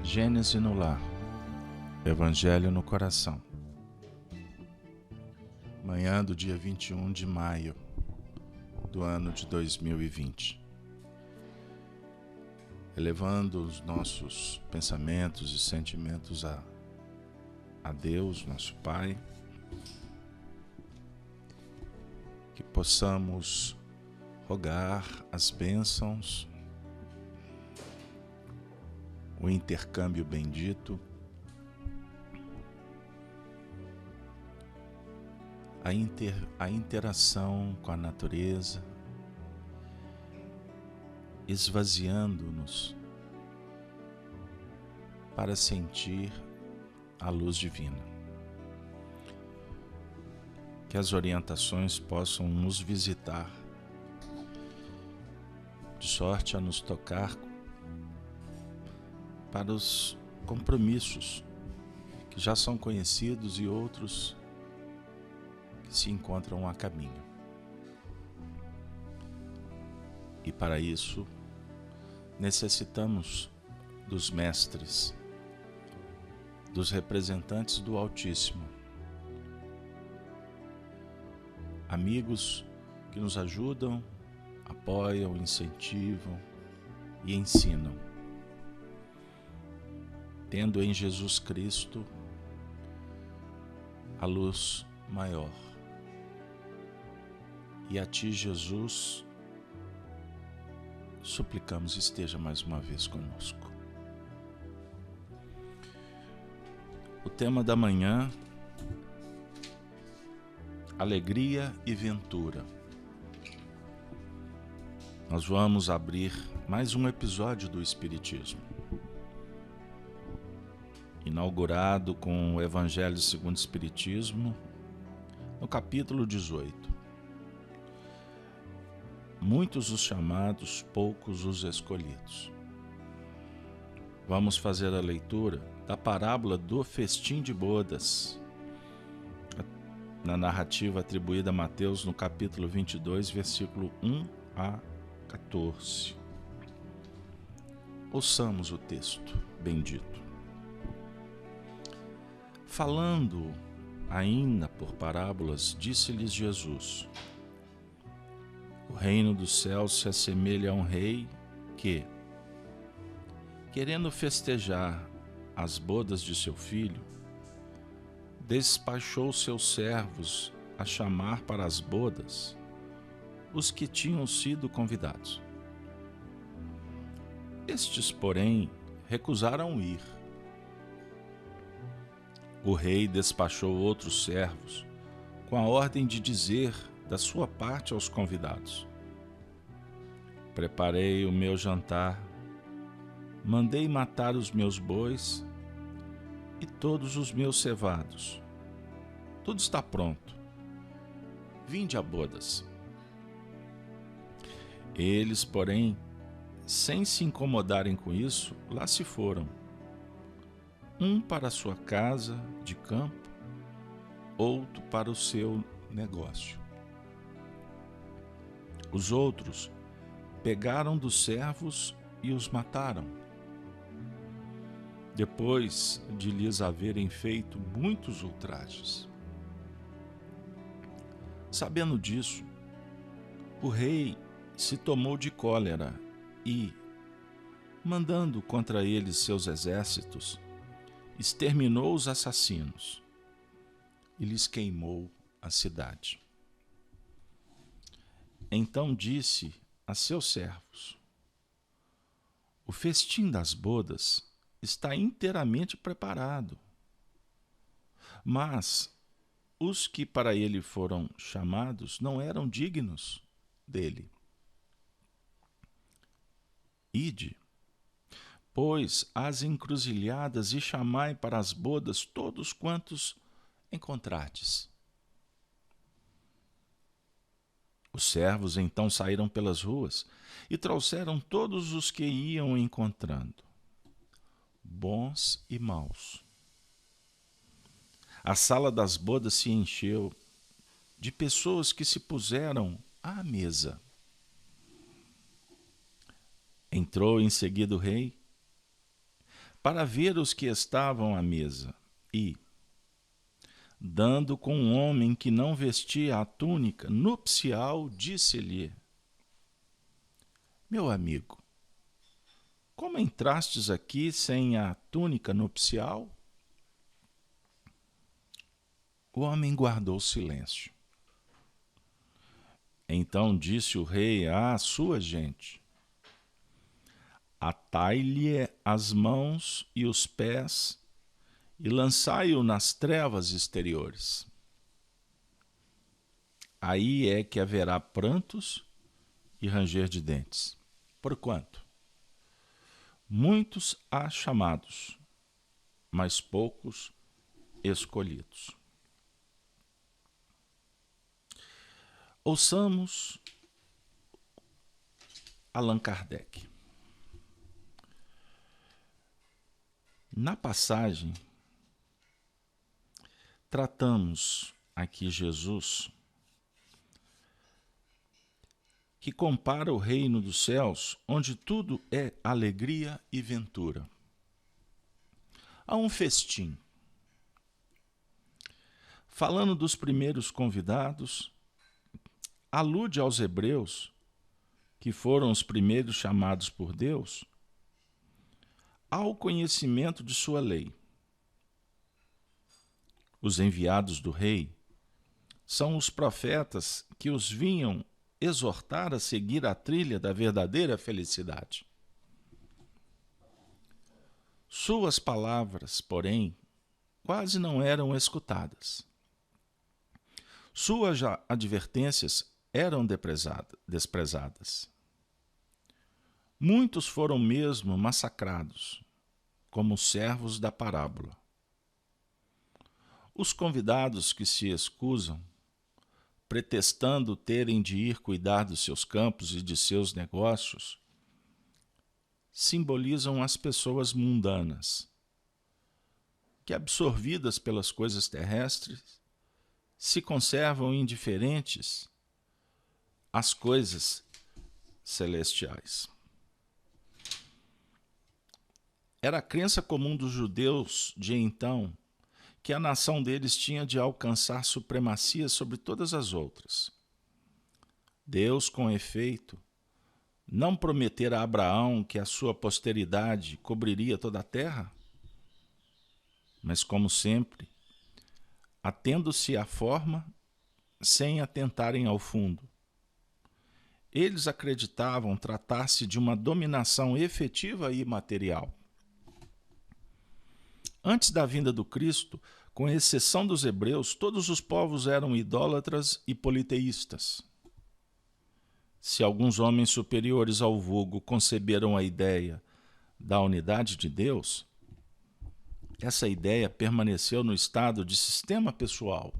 Gênese no lar, Evangelho no coração. Manhã do dia 21 de maio do ano de 2020. Elevando os nossos pensamentos e sentimentos a Deus, nosso Pai, que possamos rogar as bênçãos, o intercâmbio bendito, a interação com a natureza, esvaziando-nos para sentir a luz divina. Que as orientações possam nos visitar, de sorte a nos tocar para os compromissos que já são conhecidos e outros que se encontram a caminho. E para isso, necessitamos dos mestres, dos representantes do Altíssimo, amigos que nos ajudam, apoiam, incentivam e ensinam, tendo em Jesus Cristo a luz maior. E a Ti, Jesus, suplicamos, esteja mais uma vez conosco. O tema da manhã: alegria e ventura. Nós vamos abrir mais um episódio do Espiritismo, inaugurado com o Evangelho segundo o Espiritismo, no capítulo 18. Muitos os chamados, poucos os escolhidos. Vamos fazer a leitura da parábola do festim de bodas, na narrativa atribuída a Mateus, no capítulo 22, versículo 1 a 14. Ouçamos o texto bendito. Falando ainda por parábolas, disse-lhes Jesus: o reino dos céus se assemelha a um rei que, querendo festejar as bodas de seu filho, despachou seus servos a chamar para as bodas os que tinham sido convidados. Estes, porém, recusaram ir. O rei despachou outros servos com a ordem de dizer da sua parte aos convidados: preparei o meu jantar, mandei matar os meus bois e todos os meus cevados. Tudo está pronto. Vinde a bodas. Eles, porém, sem se incomodarem com isso, lá se foram, um para a sua casa de campo, outro para o seu negócio. Os outros pegaram dos servos e os mataram. Depois de lhes haverem feito muitos ultrajes. Sabendo disso, o rei se tomou de cólera e, mandando contra eles seus exércitos, exterminou os assassinos e lhes queimou a cidade. Então disse a seus servos: o festim das bodas está inteiramente preparado, mas os que para ele foram chamados não eram dignos dele. Ide, pois, às encruzilhadas e chamai para as bodas todos quantos encontrardes. Os servos então saíram pelas ruas e trouxeram todos os que iam encontrando, bons e maus. A sala das bodas se encheu de pessoas que se puseram à mesa. Entrou em seguida o rei, para ver os que estavam à mesa e, dando com um homem que não vestia a túnica nupcial, disse-lhe: Meu amigo, como entrastes aqui sem a túnica nupcial? O homem guardou silêncio. Então disse o rei à sua gente: Atai-lhe as mãos e os pés e lançai-o nas trevas exteriores. Aí é que haverá prantos e ranger de dentes. Porquanto muitos há chamados, mas poucos escolhidos. Ouçamos Allan Kardec. Na passagem, tratamos aqui Jesus, que compara o reino dos céus, onde tudo é alegria e ventura, a um festim. Falando dos primeiros convidados, alude aos hebreus, que foram os primeiros chamados por Deus, ao conhecimento de sua lei. Os enviados do rei são os profetas que os vinham exortar a seguir a trilha da verdadeira felicidade. Suas palavras, porém, quase não eram escutadas. Suas advertências eram desprezadas. Muitos foram mesmo massacrados, como servos da parábola. Os convidados que se escusam, pretextando terem de ir cuidar dos seus campos e de seus negócios, simbolizam as pessoas mundanas, que, absorvidas pelas coisas terrestres, se conservam indiferentes às coisas celestiais. Era a crença comum dos judeus de então que a nação deles tinha de alcançar supremacia sobre todas as outras. Deus, com efeito, não prometera a Abraão que a sua posteridade cobriria toda a terra? Mas, como sempre, atendo-se à forma sem atentarem ao fundo. Eles acreditavam tratar-se de uma dominação efetiva e material. Antes da vinda do Cristo, com exceção dos hebreus, todos os povos eram idólatras e politeístas. Se alguns homens superiores ao vulgo conceberam a ideia da unidade de Deus, essa ideia permaneceu no estado de sistema pessoal.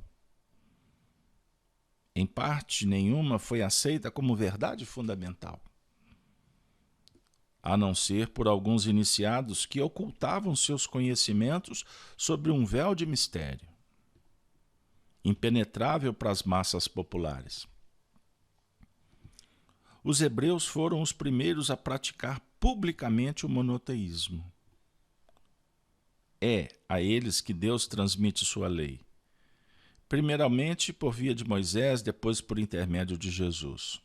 Em parte nenhuma foi aceita como verdade fundamental, a não ser por alguns iniciados que ocultavam seus conhecimentos sobre um véu de mistério, impenetrável para as massas populares. Os hebreus foram os primeiros a praticar publicamente o monoteísmo. É a eles que Deus transmite sua lei, primeiramente por via de Moisés, depois por intermédio de Jesus.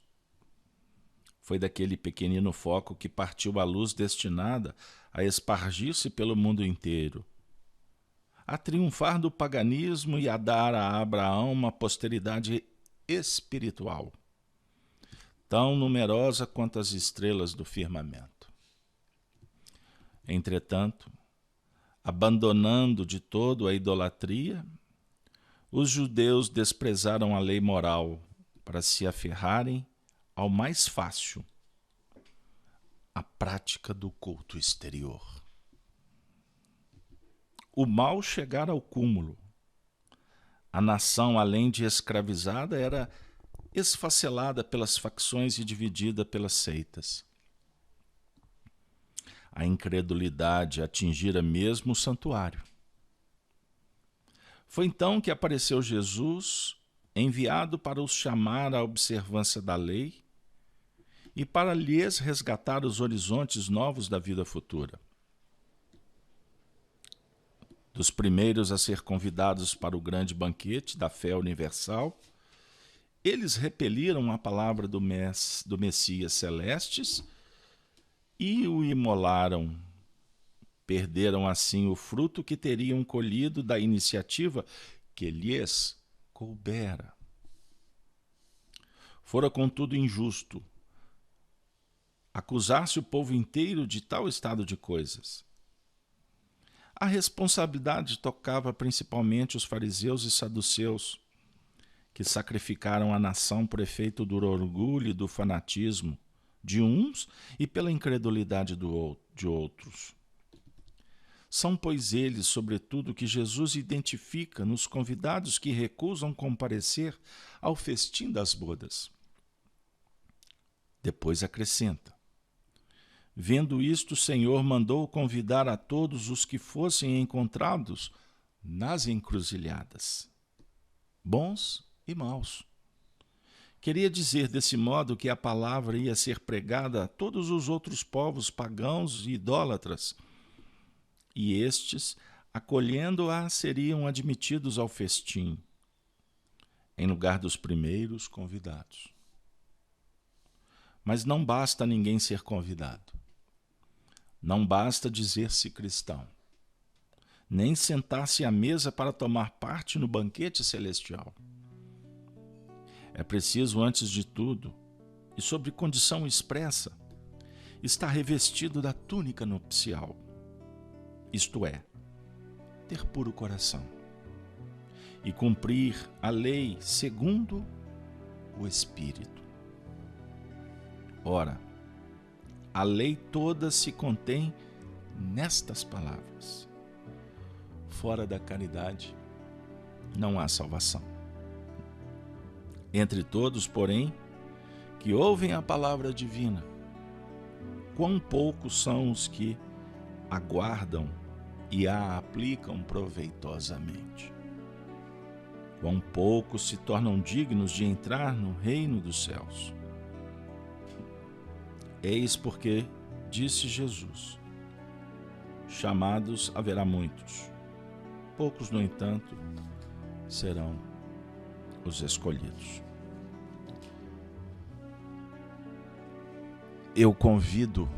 Foi daquele pequenino foco que partiu a luz destinada a espargir-se pelo mundo inteiro, a triunfar do paganismo e a dar a Abraão uma posteridade espiritual, tão numerosa quanto as estrelas do firmamento. Entretanto, abandonando de todo a idolatria, os judeus desprezaram a lei moral para se aferrarem ao mais fácil, a prática do culto exterior. O mal chegara ao cúmulo. A nação, além de escravizada, era esfacelada pelas facções e dividida pelas seitas. A incredulidade atingira mesmo o santuário. Foi então que apareceu Jesus, enviado para os chamar à observância da lei e para lhes resgatar os horizontes novos da vida futura. dos primeiros a ser convidados para o grande banquete da fé universal, eles repeliram a palavra do Messias Celestes e o imolaram. Perderam assim o fruto que teriam colhido da iniciativa que lhes coubera. Fora, contudo, injusto acusar-se o povo inteiro de tal estado de coisas. A responsabilidade tocava principalmente os fariseus e saduceus, que sacrificaram a nação por efeito do orgulho e do fanatismo de uns e pela incredulidade de outros. São, pois, eles, sobretudo, que Jesus identifica nos convidados que recusam comparecer ao festim das bodas. Depois acrescenta: vendo isto, o Senhor mandou convidar a todos os que fossem encontrados nas encruzilhadas, bons e maus. Queria dizer desse modo que a palavra ia ser pregada a todos os outros povos pagãos e idólatras, e estes, acolhendo-a, seriam admitidos ao festim, em lugar dos primeiros convidados. Mas não basta ninguém ser convidado. Não basta dizer-se cristão, nem sentar-se à mesa para tomar parte no banquete celestial. É preciso, antes de tudo, e sob condição expressa, estar revestido da túnica nupcial, isto é, ter puro coração, e cumprir a lei segundo o Espírito. Ora, a lei toda se contém nestas palavras: fora da caridade não há salvação. Entre todos, porém, que ouvem a palavra divina, quão poucos são os que aguardam e a aplicam proveitosamente. Quão poucos se tornam dignos de entrar no reino dos céus. Eis porque, disse Jesus, chamados haverá muitos, poucos, no entanto, serão os escolhidos. Eu convido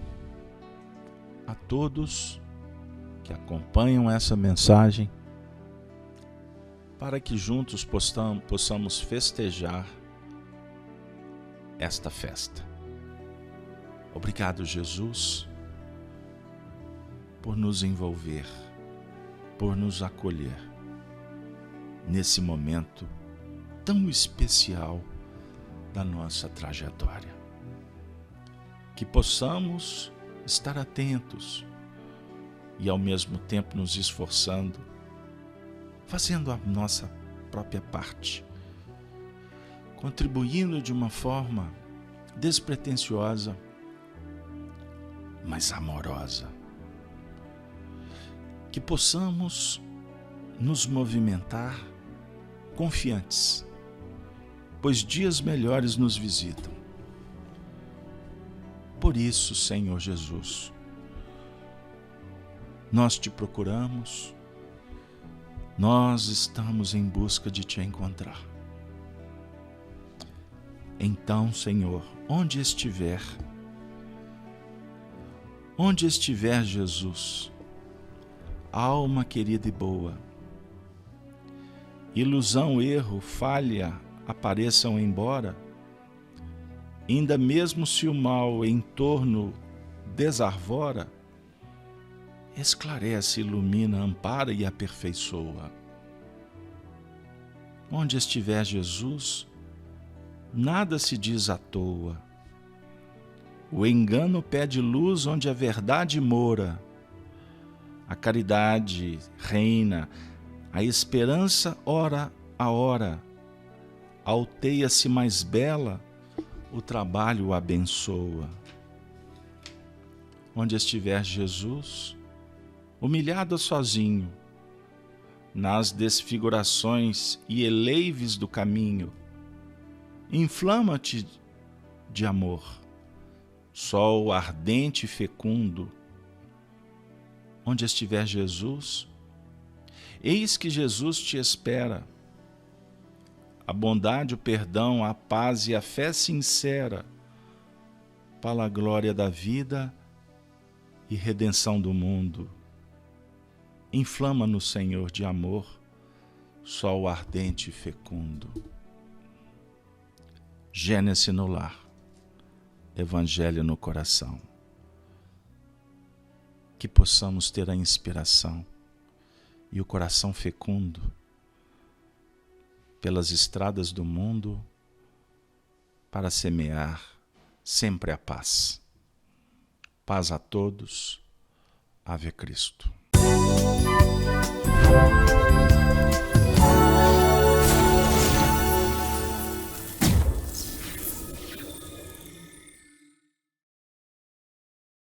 a todos que acompanham essa mensagem para que juntos possamos festejar esta festa. Obrigado, Jesus, por nos envolver, por nos acolher nesse momento tão especial da nossa trajetória. Que possamos estar atentos e, ao mesmo tempo, nos esforçando, fazendo a nossa própria parte, contribuindo de uma forma despretensiosa, mas amorosa. Que possamos nos movimentar confiantes, pois dias melhores nos visitam. Por isso, Senhor Jesus, nós te procuramos, nós estamos em busca de te encontrar. Então, Senhor, onde estiver Jesus, alma querida e boa, ilusão, erro, falha apareçam embora, ainda mesmo se o mal em torno desarvora, esclarece, ilumina, ampara e aperfeiçoa. Onde estiver Jesus, nada se diz à toa. O engano pede luz onde a verdade mora. A caridade reina, a esperança ora a hora. Alteia-se mais bela, o trabalho o abençoa. Onde estiver Jesus, humilhado sozinho, nas desfigurações e eleives do caminho, inflama-te de amor, sol ardente e fecundo. Onde estiver Jesus, Eis que Jesus te espera. A bondade, o perdão, a paz e a fé sincera, para a glória da vida e redenção do mundo. Inflama no Senhor de amor, sol ardente e fecundo. Gênesis no lar, Evangelho no coração. Que possamos ter a inspiração e o coração fecundo pelas estradas do mundo para semear sempre a paz. Paz a todos. Ave Cristo.